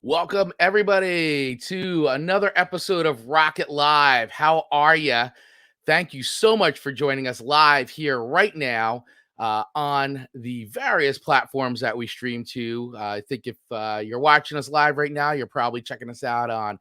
Welcome, everybody, to another episode of Rocket Live. How are you? Thank you so much for joining us live here right now on the various platforms that we stream to. I think if you're watching us live right now, you're probably checking us out on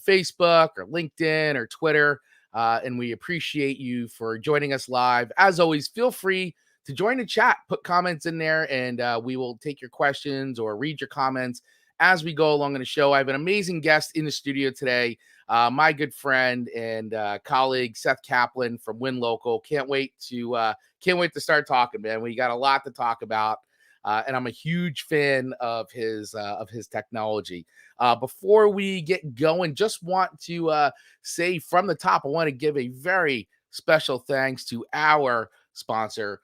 Facebook or LinkedIn or Twitter. And we appreciate you for joining us live. As always, feel free to join the chat, put comments in there, and we will take your questions or read your comments as we go along in the show. I have an amazing guest in the studio today, my good friend and colleague Seth Kaplan from Win Local. Can't wait to start talking, man. We got a lot to talk about, and I'm a huge fan of his technology. Before we get going, just want to say from the top, I want to give a very special thanks to our sponsor,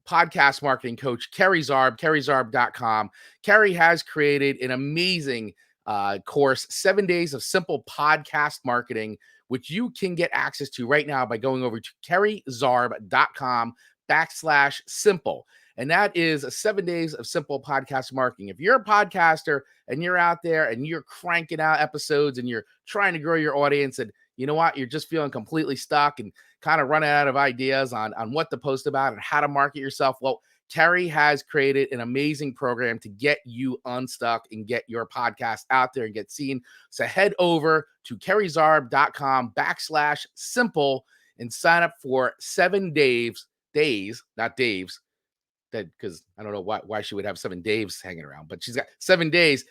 podcast marketing coach, Kerry Zarb, kerryzarb.com. Kerry has created an amazing course, 7 days of simple podcast marketing, which you can get access to right now by going over to kerryzarb.com/simple. And that is 7 days of simple podcast marketing. If you're a podcaster and you're out there and you're cranking out episodes and you're trying to grow your audience, and you know what, you're just feeling completely stuck and kind of running out of ideas on what to post about and how to market yourself, well, Kerry has created an amazing program to get you unstuck and get your podcast out there and get seen. So head over to kerryzarb.com/simple and sign up for 7 days, not Dave's, that because I don't know why she would have 7 Daves hanging around, but she's got 7 days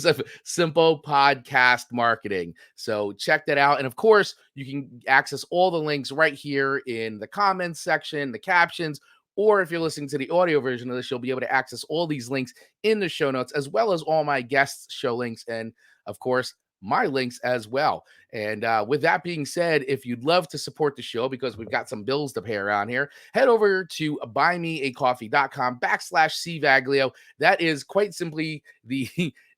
of simple podcast marketing. So check that out. And of course, you can access all the links right here in the comments section, the captions, or if you're listening to the audio version of this, you'll be able to access all these links in the show notes, as well as all my guests' show links, and of course, my links as well. And with that being said, if you'd love to support the show, because we've got some bills to pay around here, head over to buymeacoffee.com/cvaglio. That is quite simply the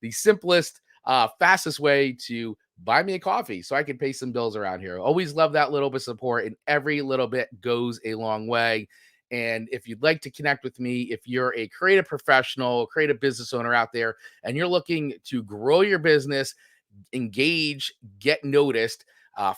simplest, fastest way to buy me a coffee so I can pay some bills around here. Always love that little bit of support, and every little bit goes a long way. And if you'd like to connect with me, if you're a creative professional, creative business owner out there, and you're looking to grow your business, engage, get noticed,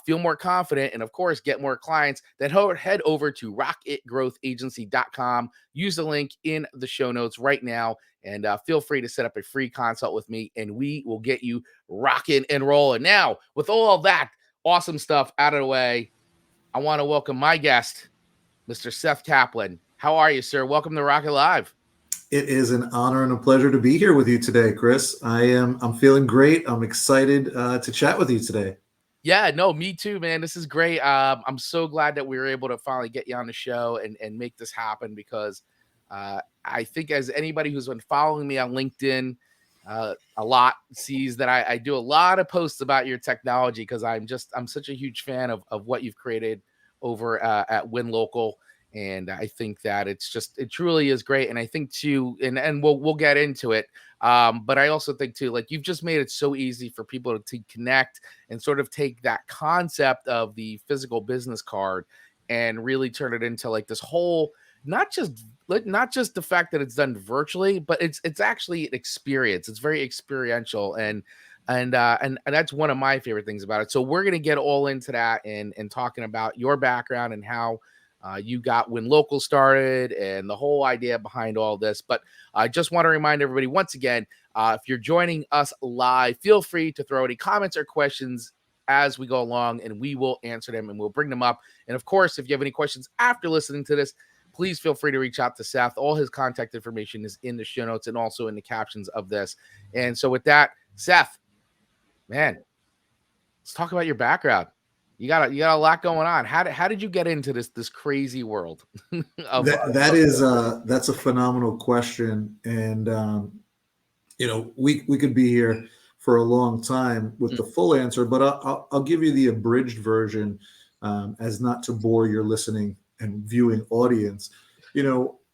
feel more confident, and of course, get more clients, then head over to rockitgrowthagency.com. Use the link in the show notes right now, and feel free to set up a free consult with me, and we will get you rocking and rolling. Now, with all of that awesome stuff out of the way, I want to welcome my guest, Mr. Seth Kaplan. How are you, sir? Welcome to Rocket Live. It is an honor and a pleasure to be here with you today, Chris. I'm feeling great. I'm excited to chat with you today. Yeah, no, me too, man. This is great. I'm so glad that we were able to finally get you on the show and make this happen, because I think, as anybody who's been following me on LinkedIn a lot sees, that I do a lot of posts about your technology, because I'm such a huge fan of what you've created over at Win Local. And I think that it truly is great. And I think too, and we'll get into it. But I also think too, like, you've just made it so easy for people to connect and sort of take that concept of the physical business card and really turn it into like this whole, not just the fact that it's done virtually, but it's actually an experience. It's very experiential, and that's one of my favorite things about it. So we're going to get all into that and talking about your background and how you got Win Local started and the whole idea behind all this. But I just want to remind everybody once again, if you're joining us live, feel free to throw any comments or questions as we go along, and we will answer them and we'll bring them up. And of course, if you have any questions after listening to this, please feel free to reach out to Seth. All his contact information is in the show notes and also in the captions of this. And so with that, Seth, man, let's talk about your background. You got a lot going on. How did you get into this crazy world? That's a phenomenal question, and we could be here for a long time with the full answer, but I'll give you the abridged version, as not to bore your listening and viewing audience.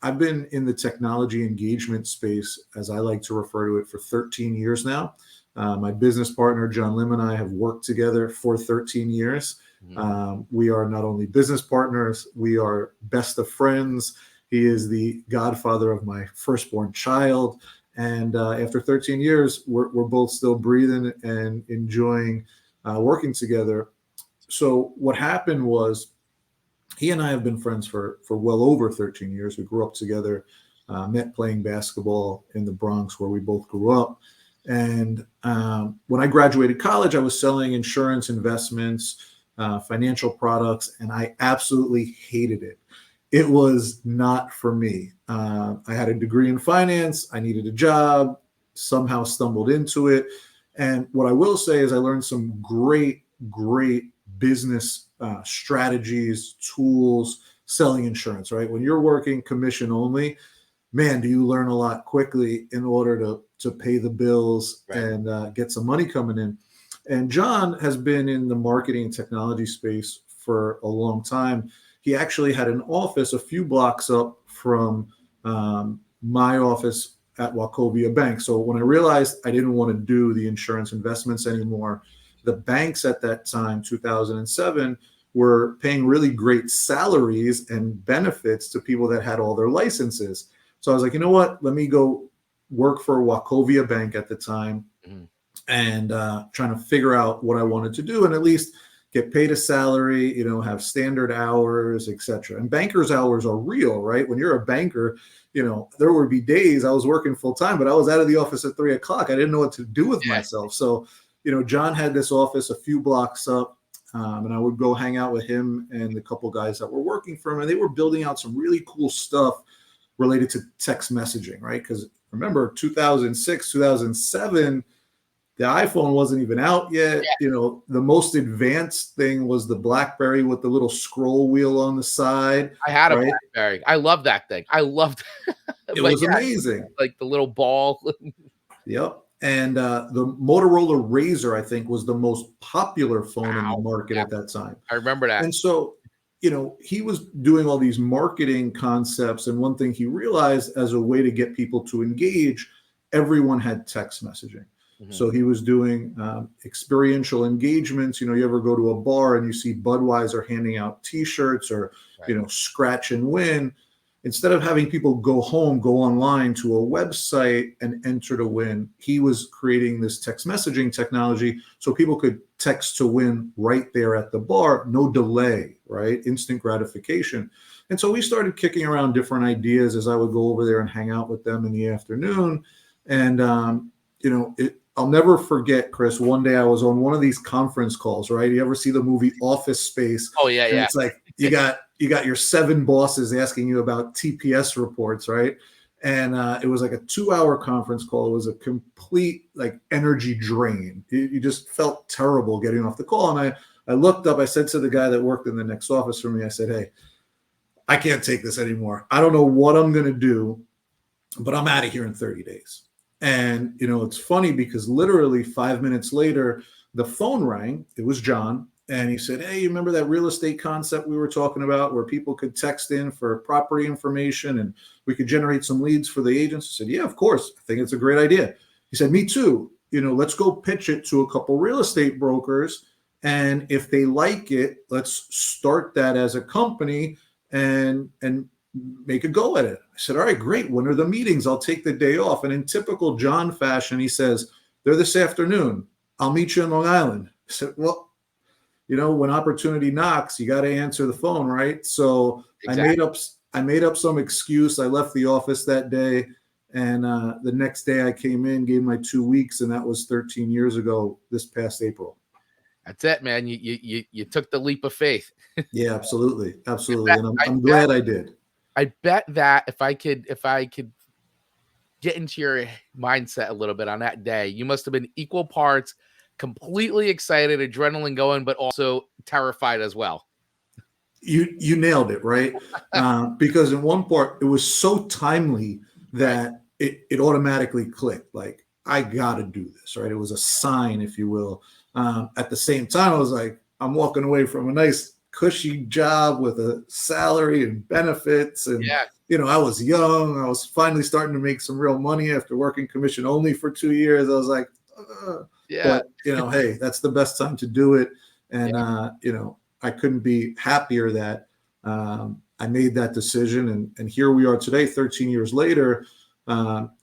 I've been in the technology engagement space, as I like to refer to it, for 13 years now. My business partner, John Lim, and I have worked together for 13 years. We are not only business partners, we are best of friends. He is the godfather of my firstborn child. And after 13 years, we're both still breathing and enjoying working together. So what happened was, he and I have been friends for well over 13 years. We grew up together, met playing basketball in the Bronx where we both grew up. And when I graduated college, I was selling insurance, investments, financial products, and I absolutely hated it. It was not for me. I had a degree in finance. I needed a job, somehow stumbled into it. And what I will say is I learned some great business strategies, tools, selling insurance, right? When you're working commission only, man, do you learn a lot quickly in order to pay the bills Right. and get some money coming in. And John has been in the marketing and technology space for a long time. He actually had an office a few blocks up from my office at Wachovia Bank. So when I realized I didn't want to do the insurance investments anymore, the banks at that time, 2007, were paying really great salaries and benefits to people that had all their licenses. So I was like, you know what? Let me go work for Wachovia Bank at the time, and trying to figure out what I wanted to do and at least get paid a salary, have standard hours, etc. And bankers' hours are real, right? When you're a banker, there would be days I was working full time, but I was out of the office at 3 o'clock. I didn't know what to do with myself. So, John had this office a few blocks up, and I would go hang out with him and a couple guys that were working for him, and they were building out some really cool stuff related to text messaging, right? Because remember, 2006, 2007, the iPhone wasn't even out yet. The most advanced thing was the BlackBerry with the little scroll wheel on the side. I had a right? BlackBerry. I love that thing. I loved it. Was amazing. Like the little ball. Yep. And the Motorola Razr, I think, was the most popular phone in the market at that time. I remember that. And so, he was doing all these marketing concepts. And one thing he realized, as a way to get people to engage, everyone had text messaging. So he was doing experiential engagements. You ever go to a bar and you see Budweiser handing out T-shirts or, scratch and win. Instead of having people go online to a website and enter to win, he was creating this text messaging technology so people could text to win right there at the bar, no delay, right? Instant gratification. And so we started kicking around different ideas as I would go over there and hang out with them in the afternoon. And, I'll never forget, Chris, one day I was on one of these conference calls, right? You ever see the movie Office Space? Oh, yeah, and it's like you got your 7 bosses asking you about TPS reports, right? And it was like a 2-hour conference call. It was a complete energy drain. You just felt terrible getting off the call. And I looked up, I said to the guy that worked in the next office for me, I said, hey, I can't take this anymore. I don't know what I'm going to do, but I'm out of here in 30 days. And, it's funny because literally 5 minutes later, the phone rang. It was John. And he said, hey, you remember that real estate concept we were talking about where people could text in for property information and we could generate some leads for the agents? I said, yeah, of course. I think it's a great idea. He said, me too. Let's go pitch it to a couple real estate brokers. And if they like it, let's start that as a company and make a go at it. I said, all right, great. When are the meetings? I'll take the day off. And in typical John fashion, he says, they're this afternoon. I'll meet you in Long Island. I said, well, when opportunity knocks, you got to answer the phone, right? So exactly. I made up some excuse. I left the office that day. And the next day I came in, gave my 2 weeks, and that was 13 years ago this past April. That's it, man. You took the leap of faith. Yeah, absolutely. Absolutely. And I'm glad I did. I bet that if I could get into your mindset a little bit on that day, you must have been equal parts completely excited, adrenaline going, but also terrified as well. You nailed it, right? Because in one part, it was so timely that it automatically clicked. Like, I got to do this, right? It was a sign, if you will. At the same time, I was like, I'm walking away from a nice cushy job with a salary and benefits. And, I was young. I was finally starting to make some real money after working commission only for 2 years. I was like, but, hey, that's the best time to do it. And, I couldn't be happier that I made that decision. And here we are today, 13 years later,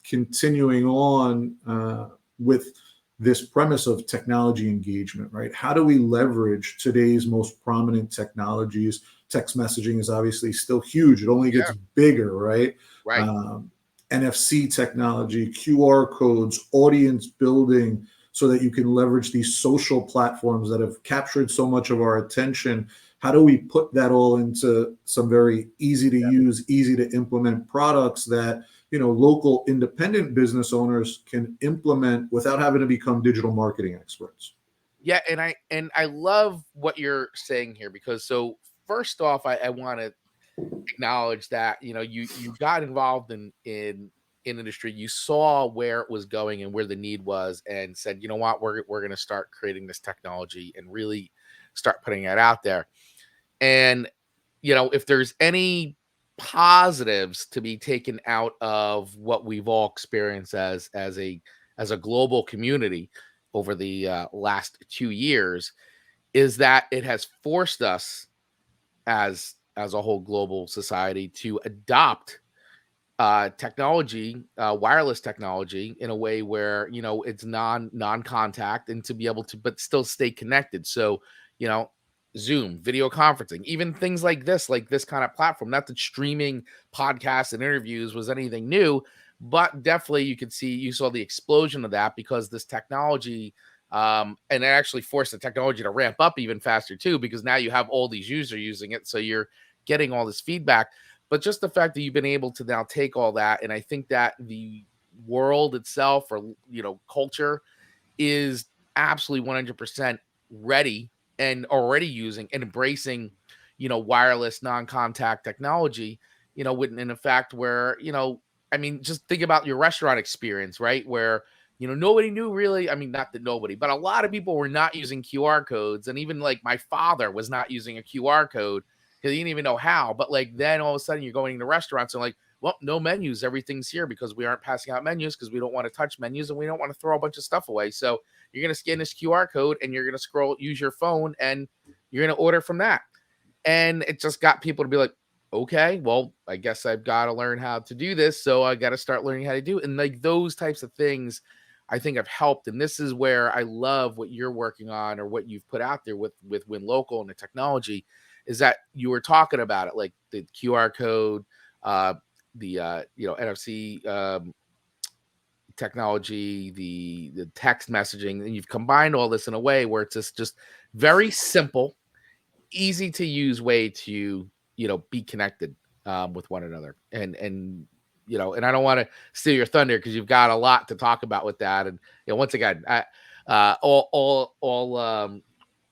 continuing on with this premise of technology engagement, right? How do we leverage today's most prominent technologies? Text messaging is obviously still huge. It only gets Yeah. bigger, right? Right. Um, NFC technology, QR codes, audience building, so that you can leverage these social platforms that have captured so much of our attention. How do we put that all into some very easy to use, easy to implement products that, you know, local independent business owners can implement without having to become digital marketing experts? Yeah, and I love what you're saying here, because so first off, I want to acknowledge that, you know, you got involved in industry, you saw where it was going and where the need was, and said, you know what, we're going to start creating this technology and really start putting it out there. And you know, if there's any positives to be taken out of what we've all experienced as a global community over the last 2 years, is that it has forced us as a whole global society to adopt technology, wireless technology, in a way where, you know, it's non contact, and to be able to but still stay connected. So, you know, Zoom, video conferencing, even things like this kind of platform. Not that streaming podcasts and interviews was anything new, but definitely you saw the explosion of that, because this technology, and it actually forced the technology to ramp up even faster too, because now you have all these users using it, so you're getting all this feedback. But just the fact that you've been able to now take all that, and I think that the world itself, or you know, culture, is absolutely 100% ready and already using and embracing, you know, wireless non-contact technology, you know, in a fact where, you know, I mean, just think about your restaurant experience, right? Where, you know, nobody knew really, I mean, not that nobody, but a lot of people were not using QR codes. And even like my father was not using a QR code, because he didn't even know how. But like then all of a sudden you're going to restaurants and like, well, no menus, everything's here, because we aren't passing out menus, because we don't want to touch menus and we don't want to throw a bunch of stuff away. So you're going to scan this QR code and you're going to use your phone, and you're going to order from that. And it just got people to be like, okay, well, I guess I've got to learn how to do this. So I got to start learning how to do it. And like those types of things, I think have helped. And this is where I love what you're working on, or what you've put out there with Win Local and the technology, is that you were talking about it, like the QR code, uh, the you know, NFC technology, the text messaging, and you've combined all this in a way where it's just very simple, easy to use way to, you know, be connected with one another. And you know, and I don't want to steal your thunder, because you've got a lot to talk about with that. And you know, once again,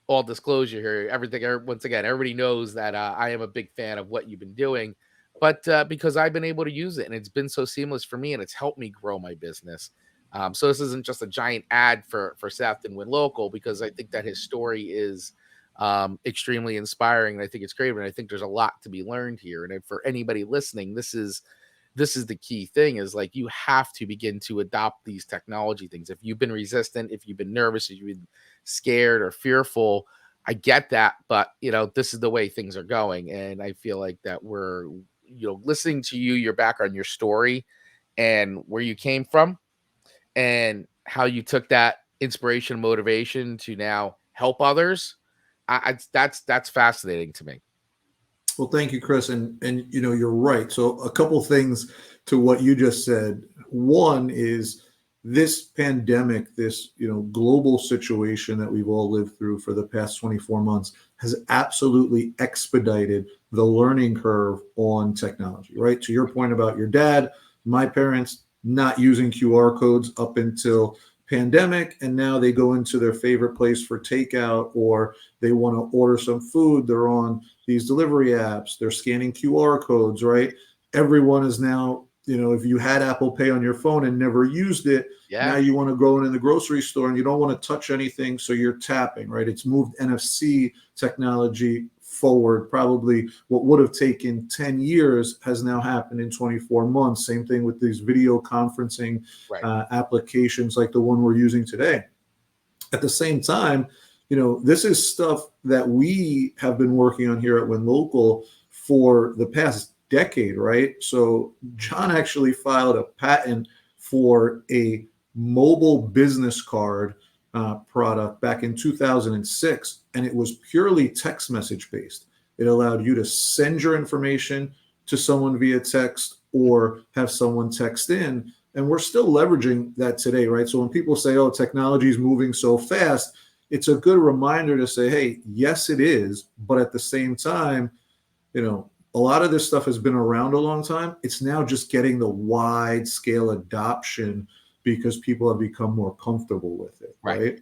all disclosure here, everything. Once again, everybody knows that I am a big fan of what you've been doing, but because I've been able to use it, and it's been so seamless for me, and it's helped me grow my business. So this isn't just a giant ad for Seth and Win Local, because I think that his story is extremely inspiring, and I think it's great, and I think there's a lot to be learned here. And for anybody listening, this is the key thing, is like you have to begin to adopt these technology things. If you've been resistant, if you've been nervous, if you've been scared or fearful, I get that, but you know, this is the way things are going. And I feel like that we're, you know, listening to you, your background, your story, and where you came from, and how you took that inspiration and motivation to now help others. That's fascinating to me. Well, thank you, Chris, and you know, you're right. So a couple things to what you just said. One is this pandemic, this, you know, global situation that we've all lived through for the past 24 months has absolutely expedited the learning curve on technology, right? To your point about your dad, my parents not using QR codes up until pandemic, and now they go into their favorite place for takeout, or they want to order some food, they're on these delivery apps, they're scanning QR codes, right? Everyone is now, you know, if you had Apple Pay on your phone and never used it, now Yeah. you want to go in the grocery store and you don't want to touch anything, so you're tapping, right? It's moved NFC technology forward. Probably what would have taken 10 years has now happened in 24 months. Same thing with these video conferencing Right. applications like the one we're using today. At the same time, you know, this is stuff that we have been working on here at Win Local for the past decade, right? So John actually filed a patent for a mobile business card product back in 2006, and it was purely text message based. It allowed you to send your information to someone via text or have someone text in. And we're still leveraging that today, right? So when people say, oh, technology is moving so fast, it's a good reminder to say, hey, yes, it is. But at the same time, a lot of this stuff has been around a long time. It's now just getting the wide scale adoption because people have become more comfortable with it, Right. right?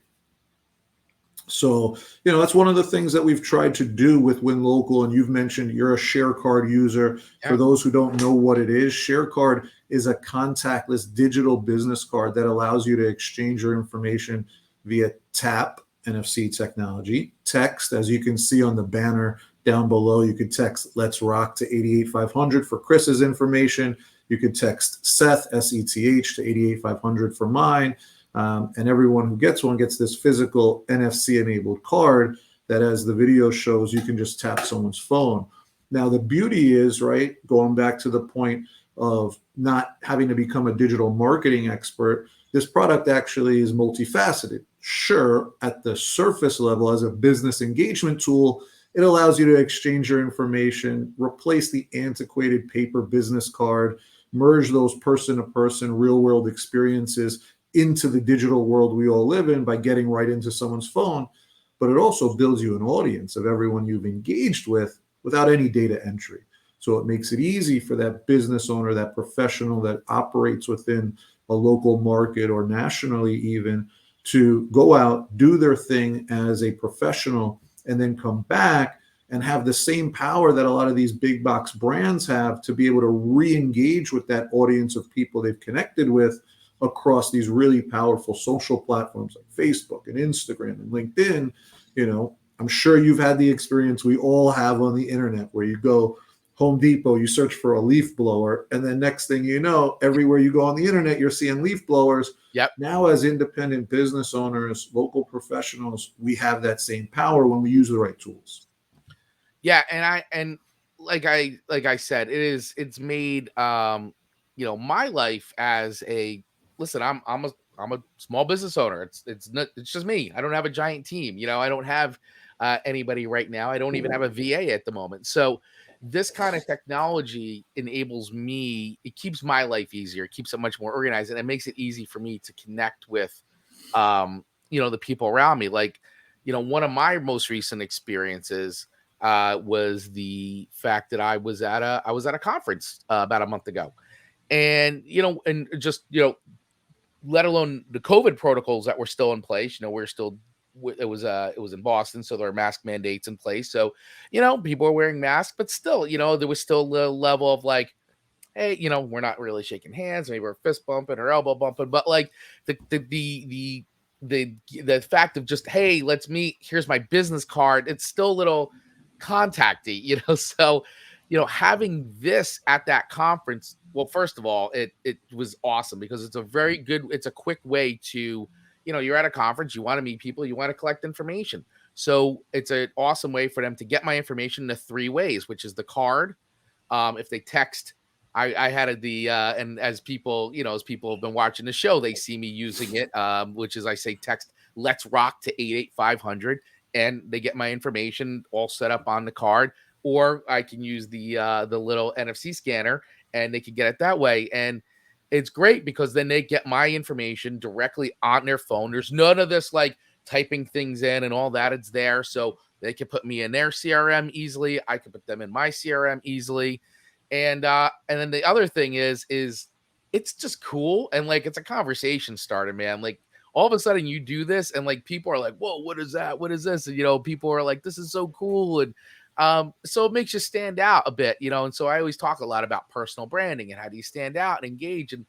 So, that's one of the things that we've tried to do with Win Local. And you've mentioned you're a Share Card user. Yeah. For those who don't know what it is, Share Card is a contactless digital business card that allows you to exchange your information via tap NFC technology, text, as you can see on the banner down below. You could text Let's Rock to 88500 for Chris's information. You could text Seth, SETH, to 88500 for mine. And everyone who gets one gets this physical NFC enabled card that, as the video shows, you can just tap someone's phone. Now, the beauty is, right, going back to the point of not having to become a digital marketing expert, this product actually is multifaceted. Sure, at the surface level, as a business engagement tool, it allows you to exchange your information, replace the antiquated paper business card, merge those person-to-person real-world experiences into the digital world we all live in by getting right into someone's phone. But it also builds you an audience of everyone you've engaged with without any data entry. So it makes it easy for that business owner, that professional that operates within a local market or nationally even, to go out, do their thing as a professional, and then come back and have the same power that a lot of these big box brands have to be able to re-engage with that audience of people they've connected with across these really powerful social platforms like Facebook and Instagram and LinkedIn. I'm sure you've had the experience we all have on the internet where you go Home Depot, you search for a leaf blower, and then next thing you know, everywhere you go on the internet, you're seeing leaf blowers. Yep. Now, as independent business owners, local professionals, we have that same power when we use the right tools. Yeah, and like I said, it's made my life as a listen. I'm a small business owner. It's just me. I don't have a giant team. I don't have anybody right now. I don't even have a VA at the moment. So this kind of technology enables me. It keeps my life easier. It keeps it much more organized, and it makes it easy for me to connect with the people around me. Like, one of my most recent experiences was the fact that I was at a conference about a month ago, and just let alone the COVID protocols that were still in place. We're still it was in Boston, so there are mask mandates in place. So people are wearing masks, but still there was still a level of like, hey, we're not really shaking hands, maybe we're fist bumping or elbow bumping, but like the fact of just, hey, let's meet, here's my business card, it's still a little contacty. So having this at that conference, well, first of all, it was awesome because it's a quick way to, you're at a conference, you want to meet people, you want to collect information. So it's an awesome way for them to get my information in 3 ways, which is the card. If they text, I had and as people have been watching the show, they see me using it, which is, I say, text Let's Rock to 88500, and they get my information all set up on the card. Or I can use the little NFC scanner, and they can get it that way. And it's great because then they get my information directly on their phone. There's none of this like typing things in and all that. It's there, so they can put me in their CRM easily. I can put them in my CRM easily. And then the other thing is it's just cool, and like it's a conversation starter, man. Like all of a sudden you do this and like people are like, whoa, what is that? What is this? And people are like, this is so cool. And so it makes you stand out a bit, and so I always talk a lot about personal branding and how do you stand out and engage. And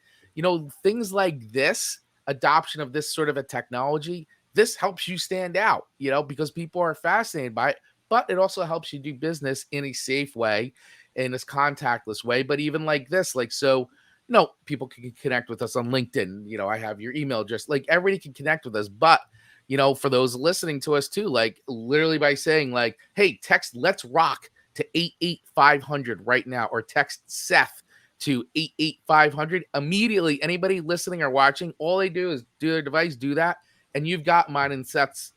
things like this, adoption of this sort of a technology, this helps you stand out, because people are fascinated by it, but it also helps you do business in a safe way, in this contactless way. But even like this, like, so people can connect with us on LinkedIn. I have your email address, like everybody can connect with us. But for those listening to us too, like literally by saying like, hey, text Let's Rock to 88500 right now, or text Seth to 88500. Immediately, anybody listening or watching, all they do is do their device, do that, and you've got mine and Seth's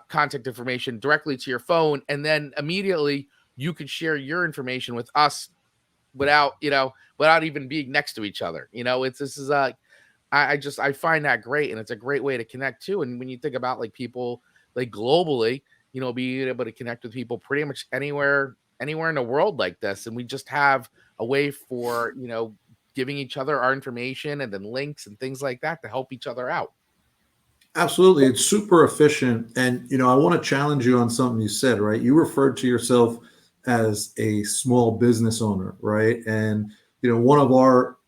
contact information directly to your phone. And then immediately you can share your information with us without, without even being next to each other. This is I find that great, and it's a great way to connect too. And when you think about like people like globally, being able to connect with people pretty much anywhere in the world like this, and we just have a way for giving each other our information and then links and things like that to help each other out. Absolutely. It's super efficient. And, I want to challenge you on something you said, right? You referred to yourself as a small business owner, right? And, one of our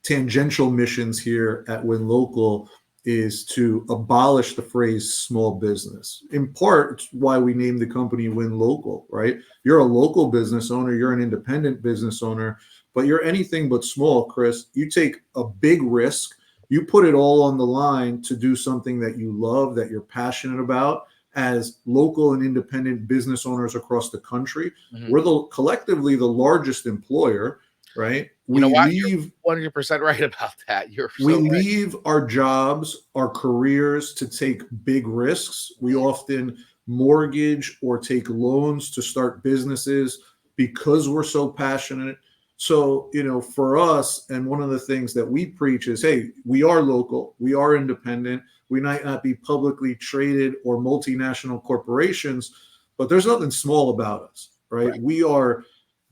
tangential missions here at Win Local is to abolish the phrase small business. In part, it's why we named the company Win Local, right? You're a local business owner, you're an independent business owner, but you're anything but small, Chris. You take a big risk, you put it all on the line to do something that you love, that you're passionate about. As local and independent business owners across the country, we're collectively the largest employer, right? You know what? You're 100% right about that. We So right. leave our jobs, our careers to take big risks. We often mortgage or take loans to start businesses because we're so passionate. So, for us, and one of the things that we preach is, hey, we are local, we are independent, we might not be publicly traded or multinational corporations, but there's nothing small about us, right? We are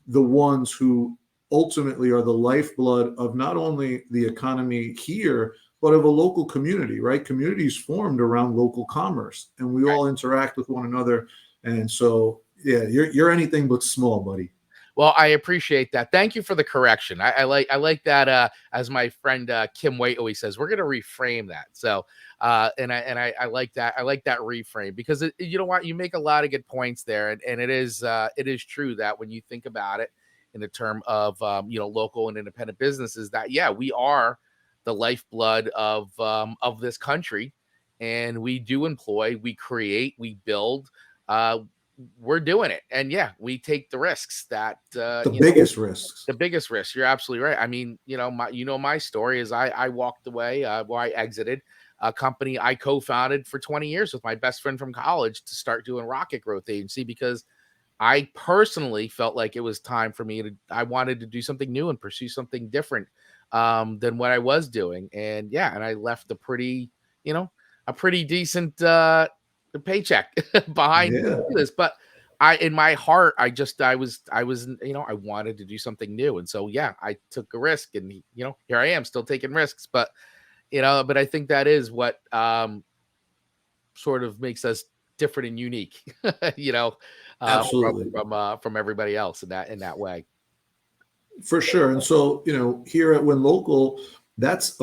the ones who ultimately are the lifeblood of not only the economy here, but of a local community, right? Communities formed around local commerce, and we all interact with one another. And so, yeah, you're anything but small, buddy. Well, I appreciate that. Thank you for the correction. I like that. As my friend Kim Waite always says, we're going to reframe that. So, and I like that. I like that reframe because you know what, you make a lot of good points there, and it is true that when you think about it in the term of local and independent businesses, that we are the lifeblood of this country, and we do employ, we create, we build. We're doing it, and we take the risks that the biggest risks. The biggest risks. You're absolutely right. I mean, my story is I walked away, I exited a company I co-founded for 20 years with my best friend from college to start doing Rocket Growth Agency because I personally felt like it was time for me I wanted to do something new and pursue something different than what I was doing. And and I left a pretty decent paycheck behind this. But in my heart, I was, I wanted to do something new. And so, I took a risk, and, here I am still taking risks, but I think that is what sort of makes us different and unique, Absolutely. from everybody else in that way. For sure. And so, here at Win Local, that's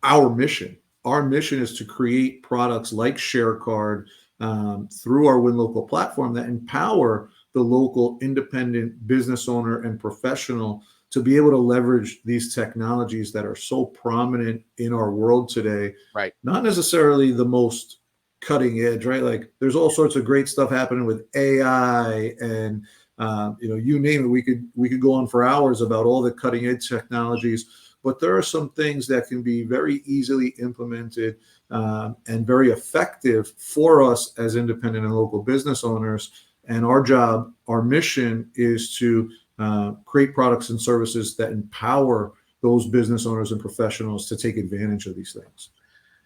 our mission. Our mission is to create products like ShareCard through our Win Local platform that empower the local independent business owner and professional to be able to leverage these technologies that are so prominent in our world today. Right. Not necessarily the most cutting edge, right? Like there's all sorts of great stuff happening with AI and you name it. We could go on for hours about all the cutting edge technologies, but there are some things that can be very easily implemented and very effective for us as independent and local business owners. And our job, our mission is to create products and services that empower those business owners and professionals to take advantage of these things.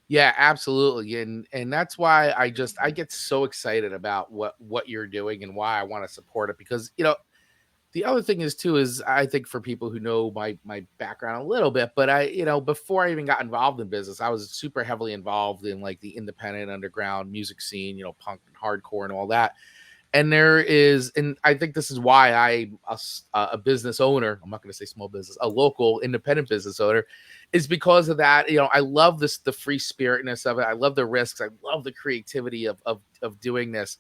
Yeah, absolutely. And that's why I get so excited about what you're doing and why I want to support it, because the other thing is I think for people who know my background a little bit, but before I even got involved in business, I was super heavily involved in like the independent underground music scene, punk and hardcore and all that. And I think this is why I'm a business owner. I'm not going to say small business, a local independent business owner, is because of that. I love the free spiritness of it. I love the risks. I love the creativity of doing this.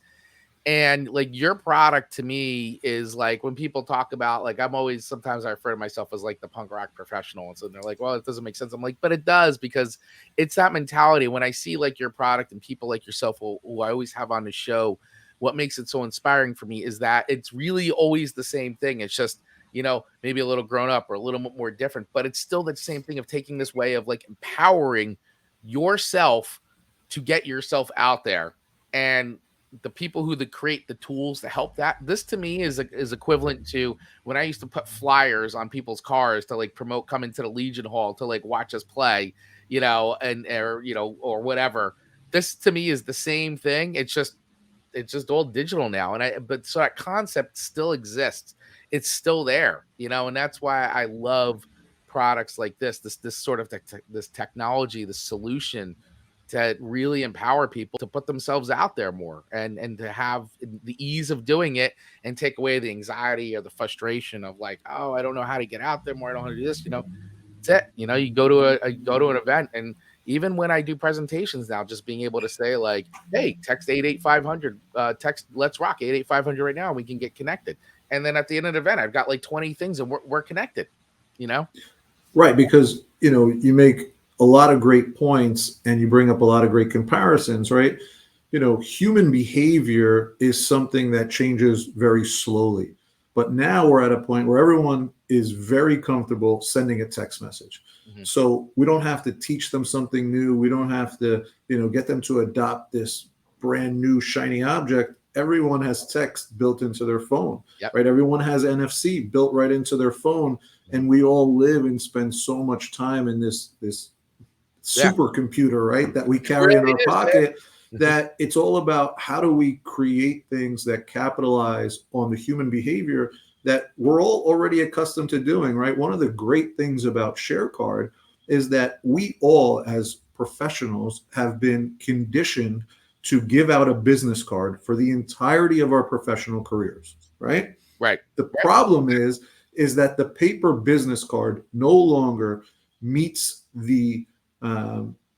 And like your product to me is like when people talk about, like, sometimes I refer to myself as like the punk rock professional. And so they're like, well, it doesn't make sense. I'm like, but it does, because it's that mentality. When I see like your product and people like yourself who I always have on the show, what makes it so inspiring for me is that it's really always the same thing. It's just, maybe a little grown up or a little bit more different, but it's still the same thing of taking this way of like empowering yourself to get yourself out there. And the people who create the tools to help that, this to me is equivalent to when I used to put flyers on people's cars to like promote coming to the Legion Hall to like watch us play, or whatever. This to me is the same thing. It's just all digital now. But so that concept still exists. It's still there, and that's why I love products like this sort of this technology, the solution to really empower people to put themselves out there more and to have the ease of doing it and take away the anxiety or the frustration of like, oh, I don't know how to get out there more. I don't know how to do this. That's it. You go to go to an event, and even when I do presentations now, just being able to say like, hey, text 88500, text Let's Rock 88500 right now, and we can get connected. And then at the end of the event, I've got like 20 things and we're connected, you know? Right, because you make a lot of great points and you bring up a lot of great comparisons, right? Human behavior is something that changes very slowly. But now we're at a point where everyone is very comfortable sending a text message. Mhm. So we don't have to teach them something new. We don't have to, get them to adopt this brand new shiny object. Everyone has text built into their phone, Yep. right? Everyone has NFC built right into their phone. And we all live and spend so much time in this Yeah. supercomputer, right, that we It carry in really our is, man. pocket, that it's all about how do we create things that capitalize on the human behavior that we're all already accustomed to doing, right? One of the great things about ShareCard is that we all, as professionals, have been conditioned to give out a business card for the entirety of our professional careers, right? Right. The problem is that the paper business card no longer meets the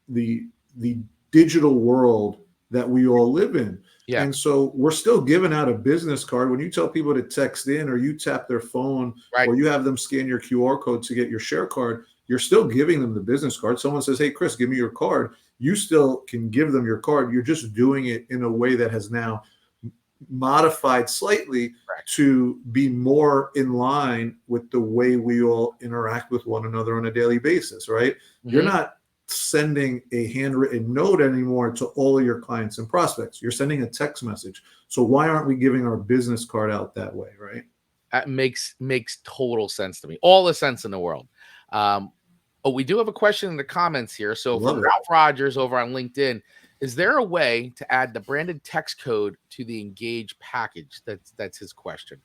the digital world that we all live in. Yeah. And so we're still giving out a business card. When you tell people to text in or you tap their phone Right. or you have them scan your QR code to get your share card, you're still giving them the business card. Someone says, hey, Chris, give me your card. You still can give them your card. You're just doing it in a way that has now modified slightly Correct. to be more in line with the way we all interact with one another on a daily basis, right? You're Mhm. not sending a handwritten note anymore to all of your clients and prospects. You're sending a text message. So why aren't we giving our business card out that way, right? That makes total sense to me. All the sense in the world. But we do have a question in the comments here. So Love from it. Ralph Rogers over on LinkedIn, is there a way to add the branded text code to the Engage package? That's his question.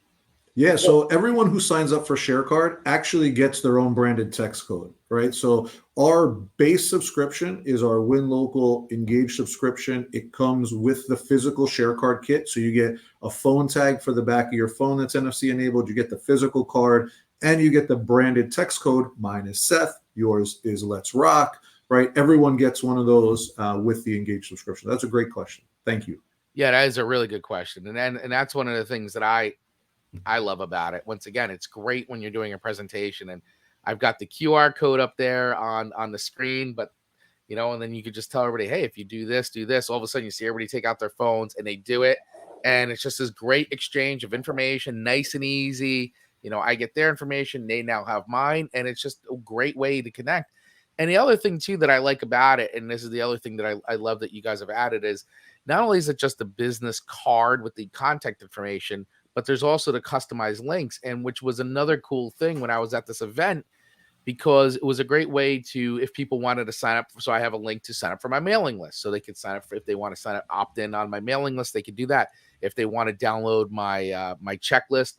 Yeah, so everyone who signs up for ShareCard actually gets their own branded text code, right? So our base subscription is our Win Local Engage subscription. It comes with the physical ShareCard kit. So you get a phone tag for the back of your phone that's NFC enabled. You get the physical card and you get the branded text code. Mine is Seth. Yours is Let's Rock, right? Everyone gets one of those with the Engage subscription. That's a great question. Thank you. Yeah, that is a really good question. And that's one of the things that I love about it. Once again, it's great when you're doing a presentation and I've got the QR code up there on the screen, but and then you could just tell everybody, hey, if you do this, all of a sudden you see everybody take out their phones and they do it. And it's just this great exchange of information, nice and easy. I get their information, they now have mine, and it's just a great way to connect. And the other thing too that I like about it, and this is the other thing that I love that you guys have added, is not only is it just a business card with the contact information, but there's also the customized links, and which was another cool thing when I was at this event, because it was a great way to, if people wanted to sign up. So I have a link to sign up for my mailing list. So they could sign up for, if they want to sign up, opt in on my mailing list, they could do that. If they want to download my my checklist,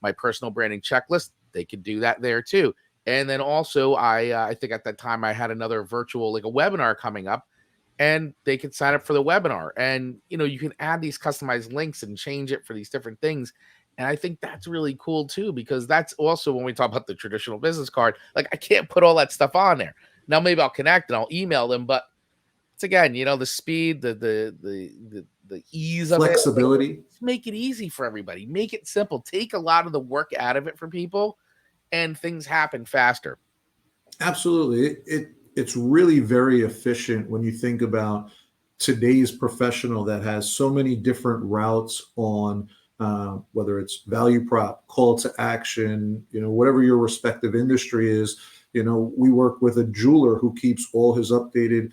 my personal branding checklist, they could do that there too. And then also I think at that time I had another virtual, like a webinar coming up, and they could sign up for the webinar. And you can add these customized links and change it for these different things. And I think that's really cool too, because that's also when we talk about the traditional business card, like I can't put all that stuff on there. Now maybe I'll connect and I'll email them, but it's again, the speed, the ease of it. Like, Flexibility. make it easy for everybody. Make it simple. Take a lot of the work out of it for people, and things happen faster. Absolutely. It's really very efficient when you think about today's professional that has so many different routes on whether it's value prop, call to action, whatever your respective industry is. We work with a jeweler who keeps all his updated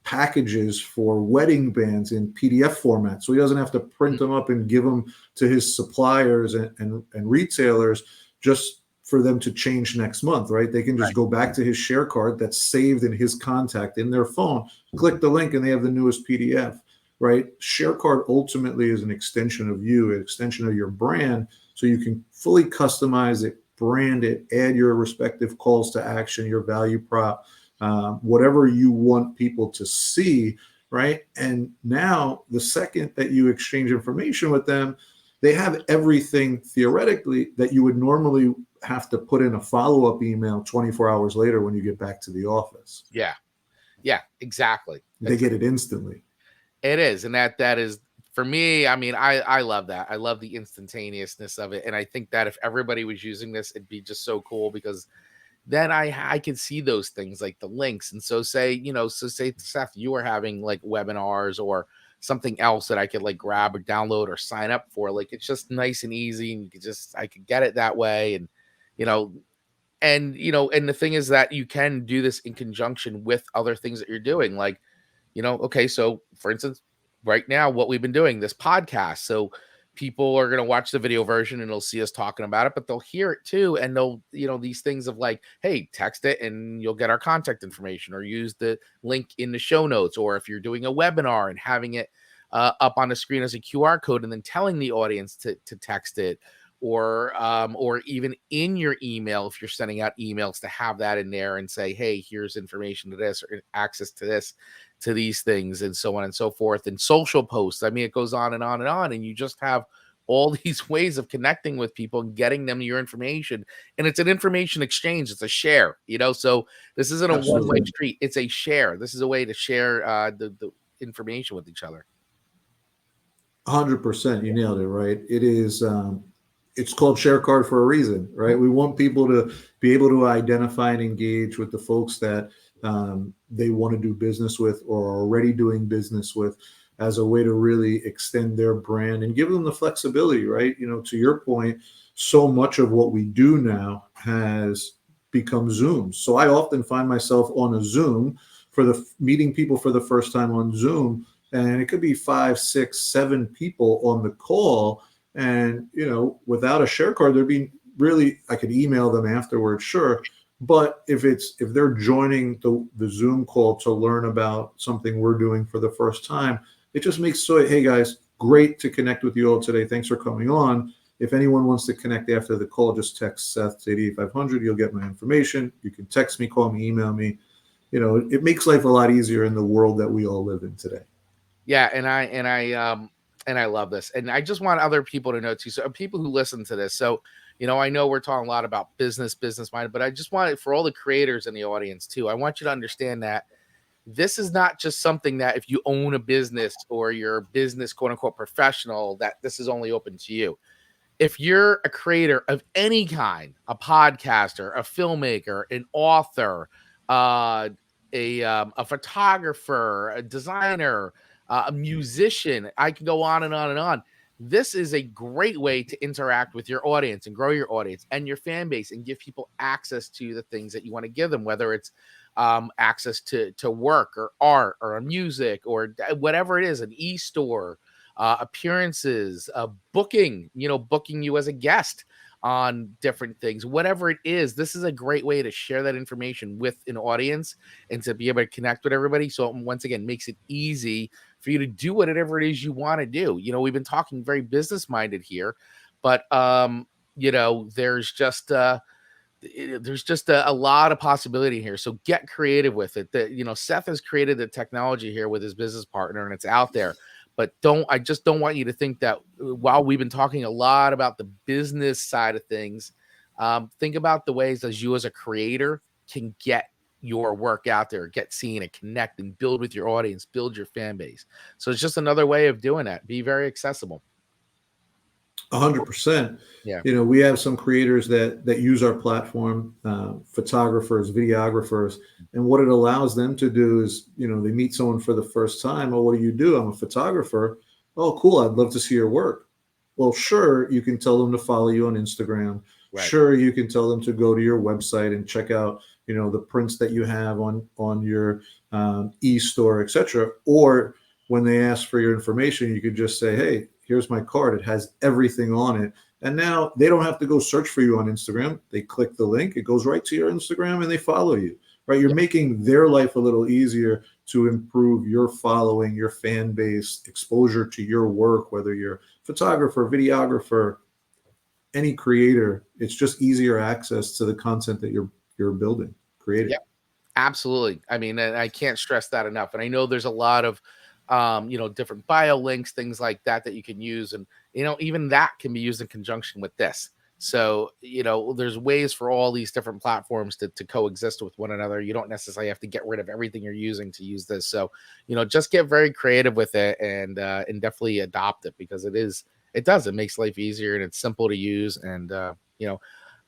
packages for wedding bands in PDF format, so he doesn't have to print them up and give them to his suppliers and retailers just for them to change next month, right? They can just go back to his share card that's saved in his contact in their phone, click the link, and they have the newest PDF, right? Share card ultimately is an extension of you, an extension of your brand, so you can fully customize it, brand it, add your respective calls to action, your value prop, whatever you want people to see, right? And now the second that you exchange information with them, they have everything theoretically that you would normally have to put in a follow-up email 24 hours later when you get back to the office. Yeah, exactly. They get it instantly. It is. And that is, for me, I mean, I love that. I love the instantaneousness of it. And I think that if everybody was using this, it'd be just so cool, because then I can see those things like the links. And so say, say Seth, you are having like webinars or something else that I could like grab or download or sign up for. Like, it's just nice and easy, and I could get it that way. And, you know, and the thing is that you can do this in conjunction with other things that you're doing. Like, okay, so for instance, right now, what we've been doing, this podcast. So people are going to watch the video version and they'll see us talking about it, but they'll hear it too. And they'll, these things of like, hey, text it and you'll get our contact information, or use the link in the show notes. Or if you're doing a webinar and having it up on the screen as a QR code, and then telling the audience to text it, or even in your email, if you're sending out emails, to have that in there and say, hey, here's information to this, or access to this, to these things, and so on and so forth. And social posts, I mean, it goes on and on and on, and you just have all these ways of connecting with people and getting them your information. And it's an information exchange, it's a share, so this isn't a one-way street, it's a share. This is a way to share the information with each other. 100%, you nailed it, right? It is it's called share card for a reason, right? We want people to be able to identify and engage with the folks that they want to do business with, or are already doing business with, as a way to really extend their brand and give them the flexibility, right? To your point, so much of what we do now has become Zoom. So I often find myself on a Zoom meeting people for the first time on Zoom, and it could be 5, 6, 7 people on the call. And, without a share card, there'd be really, I could email them afterwards, sure. But if they're joining the Zoom call to learn about something we're doing for the first time, it just makes hey guys, great to connect with you all today. Thanks for coming on. If anyone wants to connect after the call, just text Seth to 8500. You'll get my information. You can text me, call me, email me. It makes life a lot easier in the world that we all live in today. Yeah, and I love this, and I just want other people to know too. So people who listen to this, so I know we're talking a lot about business minded, but I just want it for all the creators in the audience too. I want you to understand that this is not just something that if you own a business or you're a business quote unquote professional, that this is only open to you. If you're a creator of any kind, a podcaster, a filmmaker, an author, a photographer, a designer, a musician, I can go on and on and on. This is a great way to interact with your audience and grow your audience and your fan base, and give people access to the things that you want to give them, whether it's access to work or art or music or whatever it is, an e-store, appearances, booking you as a guest on different things, whatever it is. This is a great way to share that information with an audience and to be able to connect with everybody. So once again, makes it easy for you to do whatever it is you want to do. We've been talking very business minded here, but there's just a lot of possibility here. So get creative with it. Seth has created the technology here with his business partner, and it's out there. But I just don't want you to think that while we've been talking a lot about the business side of things, think about the ways as you as a creator can get your work out there, get seen and connect and build with your audience, build your fan base. So it's just another way of doing that. Be very accessible. 100%. Yeah. We have some creators that use our platform, photographers, videographers, and what it allows them to do is, they meet someone for the first time. Oh, what do you do? I'm a photographer. Oh, cool. I'd love to see your work. Well, sure, you can tell them to follow you on Instagram. Right. Sure, you can tell them to go to your website and check out, the prints that you have on your e-store, etc. Or when they ask for your information, you could just say, hey, here's my card. It has everything on it. And now they don't have to go search for you on Instagram. They click the link, it goes right to your Instagram and they follow you, right? You're Yeah. making their life a little easier to improve your following, your fan base, exposure to your work, whether you're photographer, videographer, any creator. It's just easier access to the content that you're building, creating. Yeah. Absolutely. I mean, and I can't stress that enough. And I know there's a lot of, different bio links, things like that that you can use, and even that can be used in conjunction with this. So there's ways for all these different platforms to coexist with one another. You don't necessarily have to get rid of everything you're using to use this. So just get very creative with it, and definitely adopt it, because it makes life easier, and it's simple to use. And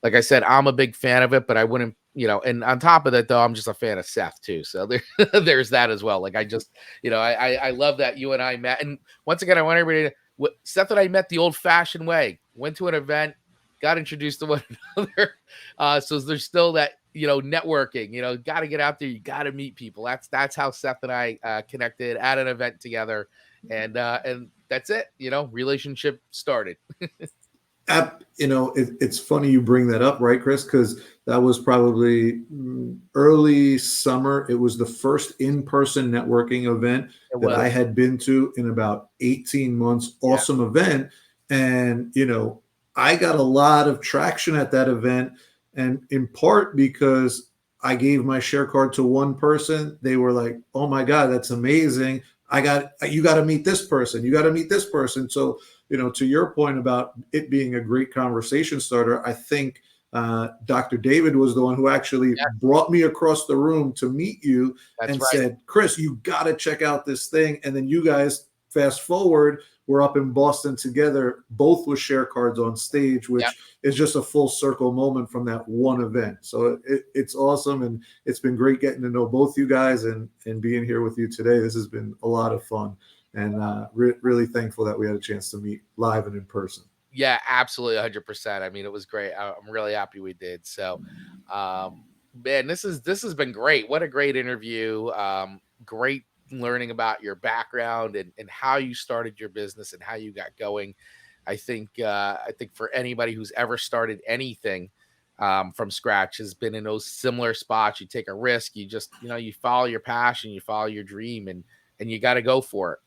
like I said, I'm a big fan of it, but I wouldn't, and on top of that, though, I'm just a fan of Seth too. So there's that as well. Like, I just, I love that you and I met. And once again, I want everybody to, Seth and I met the old fashioned way, went to an event, got introduced to one another. So there's still that, networking, got to get out there. You got to meet people. That's how Seth and I connected at an event together. And that's it, relationship started. It's funny you bring that up, right, Chris? Because that was probably early summer. It was the first in-person networking event that I had been to in about 18 months. Awesome event. And, I got a lot of traction at that event. And in part because I gave my share card to one person. They were like, oh my God, that's amazing. You got to meet this person. You got to meet this person. So, to your point about it being a great conversation starter, I think Dr. David was the one who actually brought me across the room to meet you. That's and right. said, Chris, you got to check out this thing. And then you guys, fast forward, we're up in Boston together, both with share cards on stage, which is just a full circle moment from that one event. So it's awesome. And it's been great getting to know both you guys and being here with you today. This has been a lot of fun. And really thankful that we had a chance to meet live and in person. Yeah, absolutely, 100%. I mean, it was great. I'm really happy we did. So, man, this has been great. What a great interview. Great learning about your background and how you started your business and how you got going. I think for anybody who's ever started anything from scratch, has been in those similar spots. You take a risk. You just you follow your passion, you follow your dream, and you got to go for it.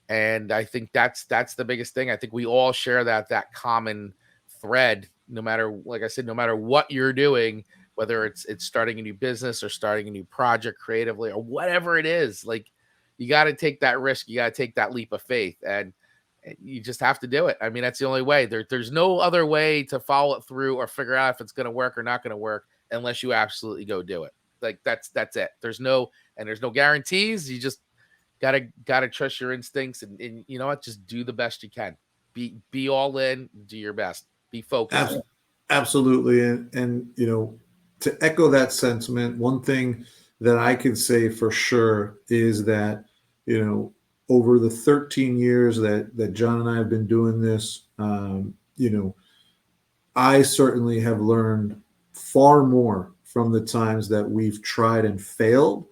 And I think that's the biggest thing. I think we all share that common thread, no matter, like I said, no matter what you're doing, whether it's starting a new business or starting a new project creatively or whatever it is. Like, you got to take that risk, you got to take that leap of faith, and you just have to do it. I mean, that's the only way. There's no other way to follow it through or figure out if it's going to work or not going to work unless you absolutely go do it. Like, that's it. There's no guarantees. You just gotta trust your instincts, and you know what, just do the best you can. Be all in, do your best, be focused. Absolutely. And to echo that sentiment, one thing that I could say for sure is that over the 13 years that John and I have been doing this, I certainly have learned far more from the times that we've tried and failed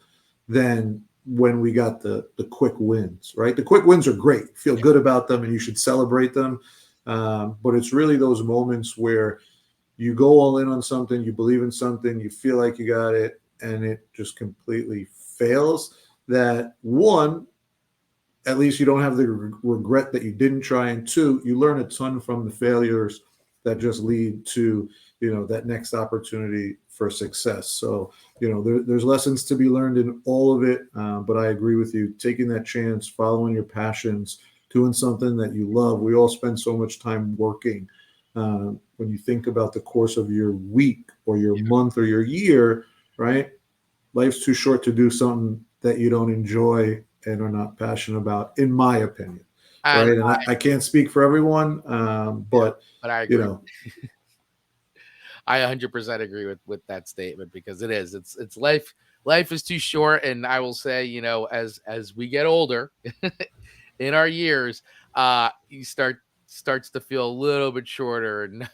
than when we got the quick wins, right? The quick wins are great. Feel good about them and you should celebrate them. But it's really those moments where you go all in on something, you believe in something, you feel like you got it, and it just completely fails. That one, at least you don't have the regret that you didn't try, and two, you learn a ton from the failures that just lead to that next opportunity for success. So there's lessons to be learned in all of it, but I agree with you, taking that chance, following your passions, doing something that you love. We all spend so much time working. When you think about the course of your week or your month or your year, right? Life's too short to do something that you don't enjoy and are not passionate about, in my opinion. And right? And I can't speak for everyone, yeah, but but I you agree. know, I 100% agree with that statement because it's life. Life is too short, and I will say, as we get older in our years, you starts to feel a little bit shorter, and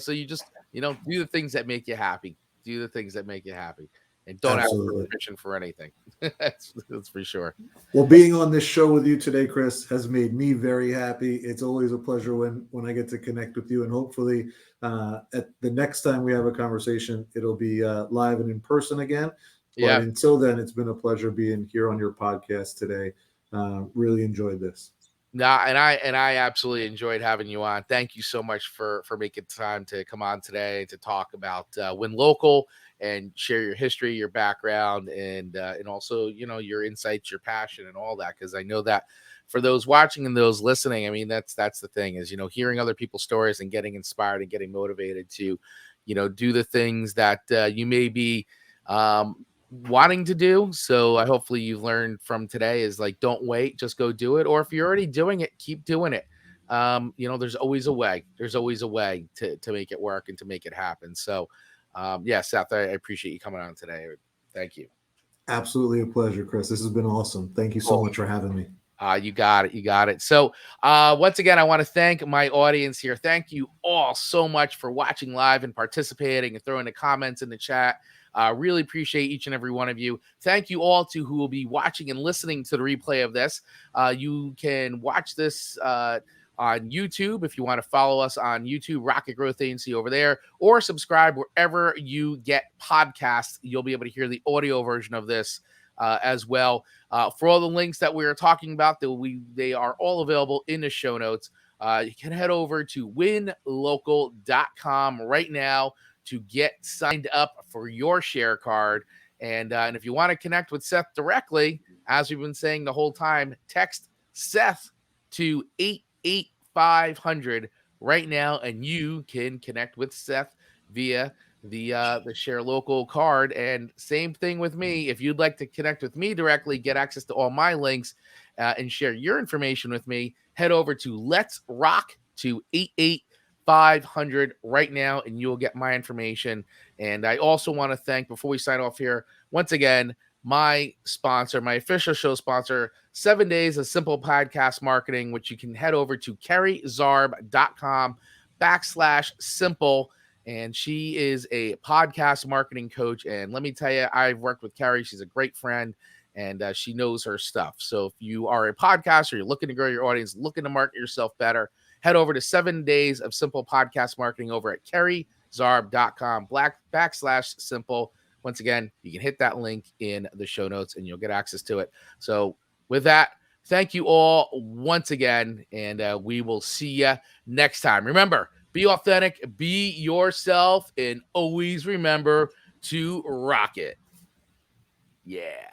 so you just do the things that make you happy. Do the things that make you happy, and don't ask for absolutely. permission for anything. That's for sure. Well, being on this show with you today, Chris, has made me very happy. It's always a pleasure when I get to connect with you, and hopefully, at the next time we have a conversation, it'll be live and in person again. But Yeah. until then, it's been a pleasure being here on your podcast today. Really enjoyed this. No, and I absolutely enjoyed having you on. Thank you so much for making time to come on today to talk about Win Local and share your history, your background, and also your insights, your passion, and all that. Because I know that for those watching and those listening, I mean that's the thing is hearing other people's stories and getting inspired and getting motivated to do the things that you may be um, wanting to do. So I hopefully you've learned from today is like don't wait, just go do it. Or if you're already doing it, keep doing it. There's always a way. There's always a way to make it work and to make it happen. So yeah, Seth, I appreciate you coming on today. Thank you. Absolutely a pleasure, Chris. This has been awesome. Thank you so Cool. much for having me. You got it. You got it. So, once again, I want to thank my audience here. Thank you all so much for watching live and participating and throwing the comments in the chat. Really appreciate each and every one of you. Thank you all to who will be watching and listening to the replay of this. You can watch this on YouTube if you want to follow us on YouTube, Rocket Growth Agency over there, or subscribe wherever you get podcasts. You'll be able to hear the audio version of this as well. For all the links that we are talking about, they are all available in the show notes. You can head over to winlocal.com right now to get signed up for your share card. And if you want to connect with Seth directly, as we've been saying the whole time, text Seth to 88500 right now, and you can connect with Seth via the share local card. And same thing with me. If you'd like to connect with me directly, get access to all my links, and share your information with me, head over to Let's Rock to 88500 right now, and you'll get my information. And I also want to thank, before we sign off here, once again, my sponsor, my official show sponsor, 7 Days of Simple Podcast Marketing, which you can head over to carriezarb.com/simple. And she is a podcast marketing coach. And let me tell you, I've worked with Carrie. She's a great friend, and she knows her stuff. So if you are a podcaster, you're looking to grow your audience, looking to market yourself better, head over to 7 Days of Simple Podcast Marketing over at carriezarb.com/simple. Once again, you can hit that link in the show notes and you'll get access to it. So with that, thank you all once again, and we will see you next time. Remember, be authentic, be yourself, and always remember to rock it. Yeah.